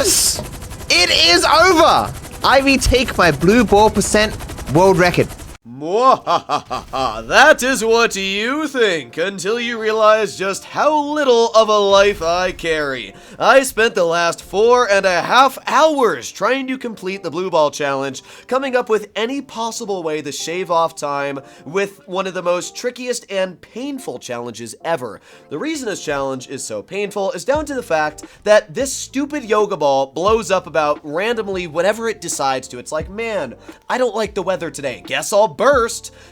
Yes! It is over! I retake my blue ball percent world record. Mwahahaha, that is what you think, until you realize just how little of a life I carry. I spent the last 4.5 hours trying to complete the Blue Ball Challenge, coming up with any possible way to shave off time with one of the most trickiest and painful challenges ever. The reason this challenge is so painful is down to the fact that this stupid yoga ball blows up about randomly whenever it decides to. It's like, man, I don't like the weather today. Guess I'll burst.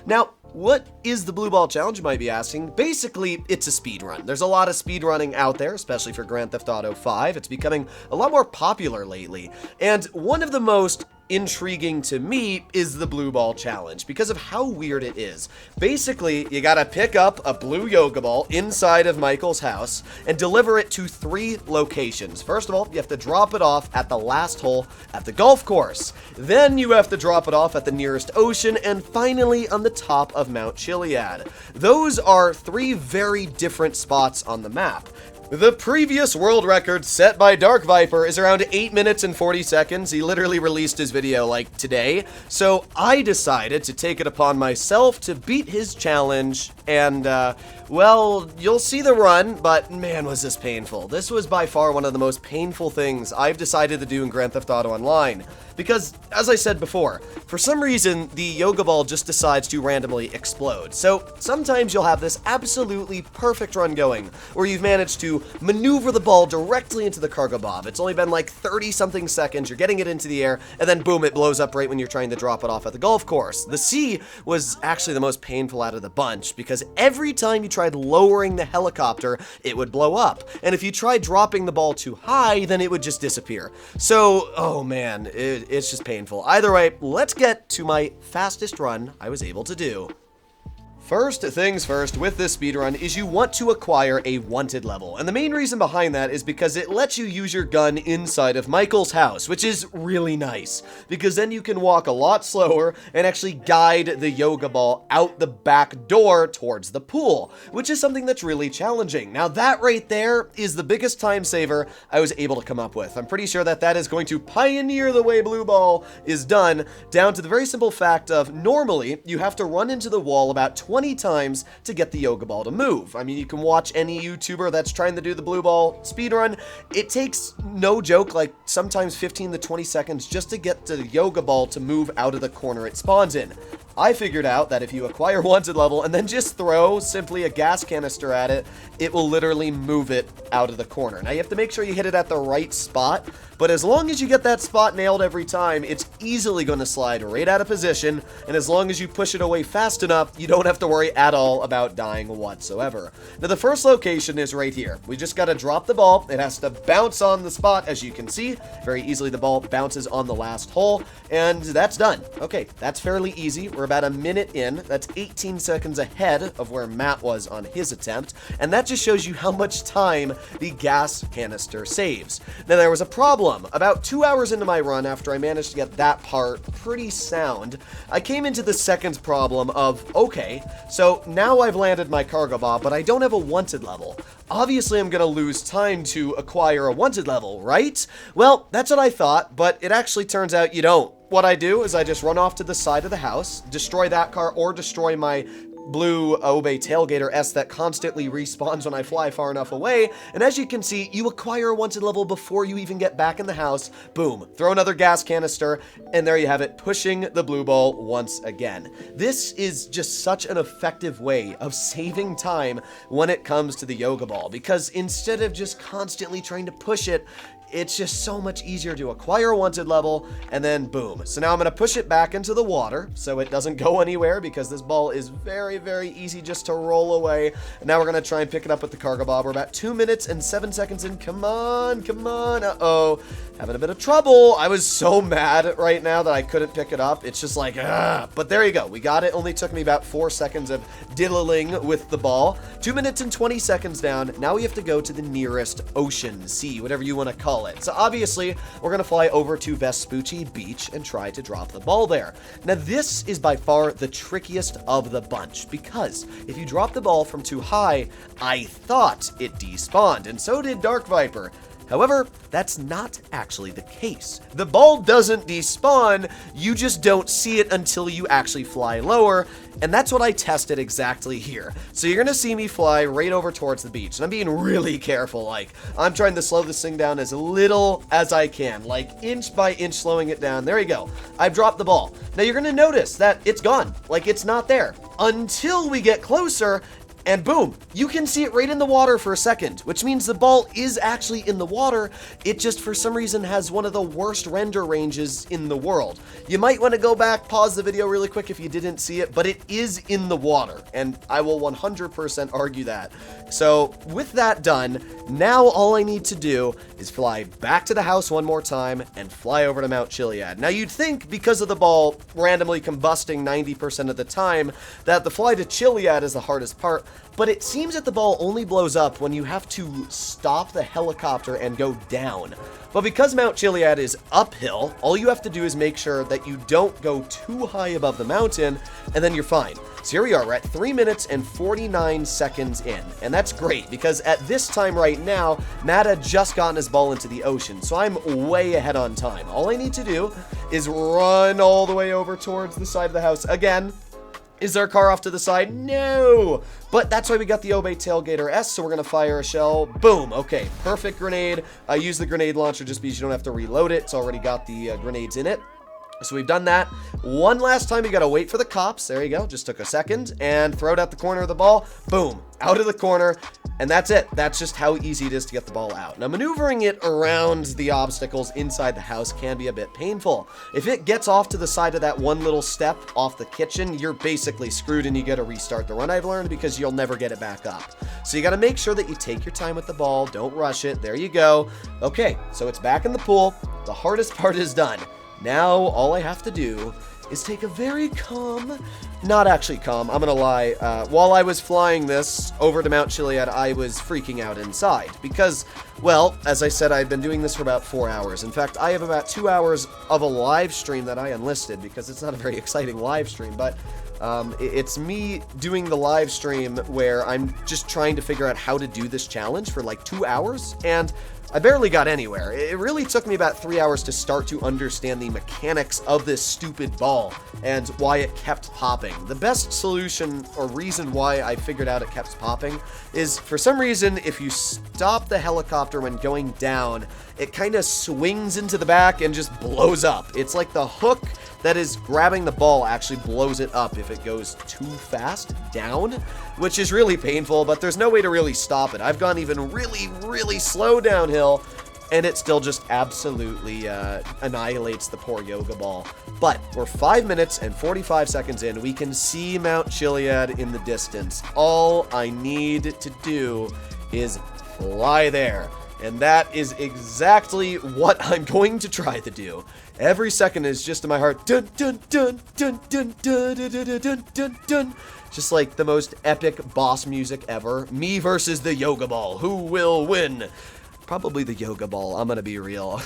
Now, what is the Blue Ball Challenge, you might be asking? Basically, it's a speed run. There's a lot of speed running out there, especially for Grand Theft Auto 5. It's becoming a lot more popular lately. And one of the most intriguing to me is the Blue Ball Challenge because of how weird it is. Basically, you gotta pick up a blue yoga ball inside of Michael's house and deliver it to 3 locations. First of all, you have to drop it off at the last hole at the golf course. Then you have to drop it off at the nearest ocean, and finally on the top of Mount Chiliad. Those are 3 very different spots on the map. The previous world record set by Dark Viper is around 8 minutes and 40 seconds. He literally released his video like today. So I decided to take it upon myself to beat his challenge. And, well, you'll see the run, but man, was this painful. This was by far one of the most painful things I've decided to do in Grand Theft Auto Online. Because, as I said before, for some reason, the yoga ball just decides to randomly explode. So sometimes you'll have this absolutely perfect run going, where you've managed to maneuver the ball directly into the cargo bob. It's only been like 30-something seconds, you're getting it into the air, and then boom, it blows up right when you're trying to drop it off at the golf course. The sea was actually the most painful out of the bunch, because every time you tried lowering the helicopter, it would blow up. And if you tried dropping the ball too high, then it would just disappear. So, oh man, it's just painful. Either way, let's get to my fastest run I was able to do. First things first with this speedrun is you want to acquire a wanted level, and the main reason behind that is because it lets you use your gun inside of Michael's house, which is really nice, because then you can walk a lot slower and actually guide the yoga ball out the back door towards the pool, which is something that's really challenging. Now that right there is the biggest time saver I was able to come up with. I'm pretty sure that that is going to pioneer the way Blue Ball is done, down to the very simple fact of normally you have to run into the wall about 20 times to get the yoga ball to move. I mean, you can watch any YouTuber that's trying to do the Blue Ball speedrun. It takes, no joke, like sometimes 15 to 20 seconds just to get the yoga ball to move out of the corner it spawns in. I figured out that if you acquire wanted level and then just throw simply a gas canister at it, it will literally move it out of the corner. Now you have to make sure you hit it at the right spot, but as long as you get that spot nailed every time, it's easily going to slide right out of position, and as long as you push it away fast enough, you don't have to worry at all about dying whatsoever. Now the first location is right here. We just got to drop the ball. It has to bounce on the spot, as you can see. Very easily the ball bounces on the last hole, and that's done. Okay, that's fairly easy. We're about a minute in. That's 18 seconds ahead of where Matt was on his attempt, and that just shows you how much time the gas canister saves. Now there was a problem. About 2 hours into my run, after I managed to get that part pretty sound, I came into the second problem of, okay, so now I've landed my cargo bob, but I don't have a wanted level. Obviously, I'm gonna lose time to acquire a wanted level, right? Well, that's what I thought, but it actually turns out you don't. What I do is I just run off to the side of the house, destroy that car, or destroy my blue Obey Tailgater S that constantly respawns when I fly far enough away, and as you can see, you acquire a wanted level before you even get back in the house. Boom, throw another gas canister, and there you have it, pushing the blue ball once again. This is just such an effective way of saving time when it comes to the yoga ball, because instead of just constantly trying to push it, it's just so much easier to acquire a wanted level, and then boom. So now I'm going to push it back into the water so it doesn't go anywhere, because this ball is very, very easy just to roll away. And now we're going to try and pick it up with the cargo bob. We're about 2 minutes and 7 seconds in. Come on, come on. Uh-oh. Having a bit of trouble. I was so mad right now that I couldn't pick it up. It's just like, ah. But there you go. We got it. Only took me about 4 seconds of diddling with the ball. 2 minutes and 20 seconds down. Now we have to go to the nearest ocean, sea, whatever you want to call it. So obviously, we're going to fly over to Vespucci Beach and try to drop the ball there. Now this is by far the trickiest of the bunch, because if you drop the ball from too high, I thought it despawned, and so did Dark Viper. However, that's not actually the case. The ball doesn't despawn, you just don't see it until you actually fly lower, and that's what I tested exactly here. So you're gonna see me fly right over towards the beach, and I'm being really careful, like, I'm trying to slow this thing down as little as I can, like inch by inch slowing it down. There you go. I've dropped the ball. Now you're gonna notice that it's gone, like it's not there, until we get closer. And boom, you can see it right in the water for a second, which means the ball is actually in the water. It just, for some reason, has one of the worst render ranges in the world. You might want to go back, pause the video really quick if you didn't see it, but it is in the water, and I will 100% argue that. So with that done, now all I need to do is fly back to the house one more time and fly over to Mount Chiliad. Now you'd think, because of the ball randomly combusting 90% of the time, that the fly to Chiliad is the hardest part, but it seems that the ball only blows up when you have to stop the helicopter and go down. But because Mount Chiliad is uphill, all you have to do is make sure that you don't go too high above the mountain, and then you're fine. So here we are, we're at 3 minutes and 49 seconds in, and that's great, because at this time right now, Matt had just gotten his ball into the ocean, so I'm way ahead on time. All I need to do is run all the way over towards the side of the house again. Is our car off to the side? No! But that's why we got the Obey Tailgater S, so we're going to fire a shell. Boom! Okay, perfect grenade. I use the grenade launcher just because you don't have to reload it. It's already got the grenades in it. So we've done that. One last time, you gotta wait for the cops. There you go, just took a second. And throw it at the corner of the ball. Boom, out of the corner. And that's it. That's just how easy it is to get the ball out. Now, maneuvering it around the obstacles inside the house can be a bit painful. If it gets off to the side of that one little step off the kitchen, you're basically screwed and you gotta restart the run, I've learned, because you'll never get it back up. So you gotta make sure that you take your time with the ball, don't rush it. There you go. Okay, so it's back in the pool. The hardest part is done. Now, all I have to do is take a very calm, not actually calm, I'm gonna lie, while I was flying this over to Mount Chiliad, I was freaking out inside, because, well, as I said, I've been doing this for about 4 hours. In fact, I have about 2 hours of a live stream that I enlisted, because it's not a very exciting live stream, but it's me doing the live stream where I'm just trying to figure out how to do this challenge for like 2 hours, and I barely got anywhere. It really took me about 3 hours to start to understand the mechanics of this stupid ball and why it kept popping. The best solution or reason why I figured out it kept popping is, for some reason, if you stop the helicopter when going down, it kind of swings into the back and just blows up. It's like the hook that is grabbing the ball actually blows it up if it goes too fast down, which is really painful, but there's no way to really stop it. I've gone even really slow downhill, and it still just absolutely annihilates the poor yoga ball. But we're 5 minutes and 45 seconds in. We can see Mount Chiliad in the distance. All I need to do is fly there. And that is exactly what I'm going to try to do. Every second is just in my heart, dun dun dun dun dun dun dun dun dun dun dun. Just like the most epic boss music ever. Me versus the yoga ball. Who will win? Probably the yoga ball, I'm gonna be real.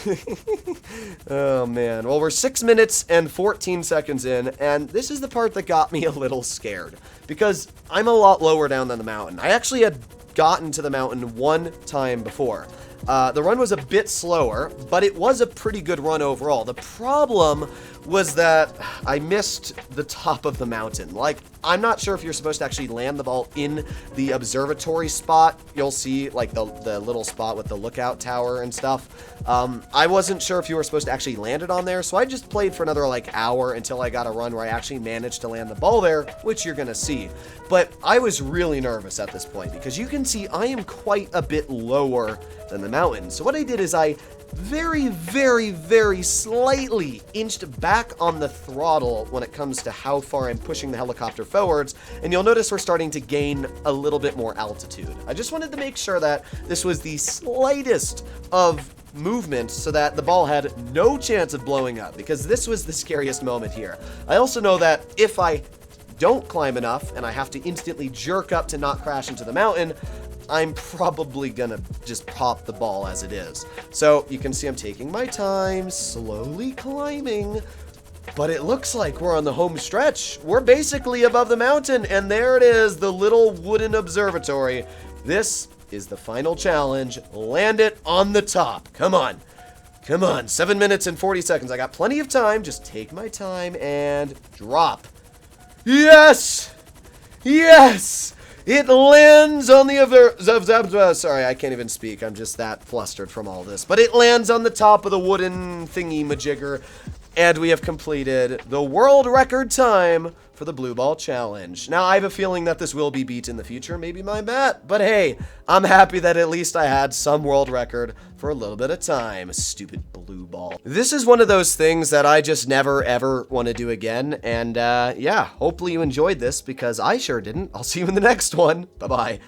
Oh man, well, we're 6 minutes and 14 seconds in, and this is the part that got me a little scared, because I'm a lot lower down than the mountain. I actually had gotten to the mountain one time before. The run was a bit slower, but it was a pretty good run overall. The problem was that I missed the top of the mountain. Like, I'm not sure if you're supposed to actually land the ball in the observatory spot. You'll see, like, the little spot with the lookout tower and stuff. I wasn't sure if you were supposed to actually land it on there, so I just played for another, like, hour until I got a run where I actually managed to land the ball there, which you're gonna see. But I was really nervous at this point, because you can see I am quite a bit lower than the mountain. So what I did is I very slightly inched back on the throttle when it comes to how far I'm pushing the helicopter forwards, and you'll notice we're starting to gain a little bit more altitude. I just wanted to make sure that this was the slightest of movement so that the ball had no chance of blowing up, because this was the scariest moment here. I also know that if I don't climb enough and I have to instantly jerk up to not crash into the mountain, I'm probably gonna just pop the ball as it is. So you can see I'm taking my time, slowly climbing, but it looks like we're on the home stretch. We're basically above the mountain, and there it is, the little wooden observatory. This is the final challenge. Land it on the top. Come on. Come on. 7 minutes and 40 seconds. I got plenty of time. Just take my time and drop. Yes! Yes! It lands on the sorry, I can't even speak. I'm just that flustered from all this. But it lands on the top of the wooden thingy-majigger. And we have completed the world record time for the Blue Ball Challenge. Now, I have a feeling that this will be beat in the future. Maybe my bet. But hey, I'm happy that at least I had some world record for a little bit of time. Stupid Blue Ball. This is one of those things that I just never, ever want to do again. And yeah, hopefully you enjoyed this because I sure didn't. I'll see you in the next one. Bye-bye.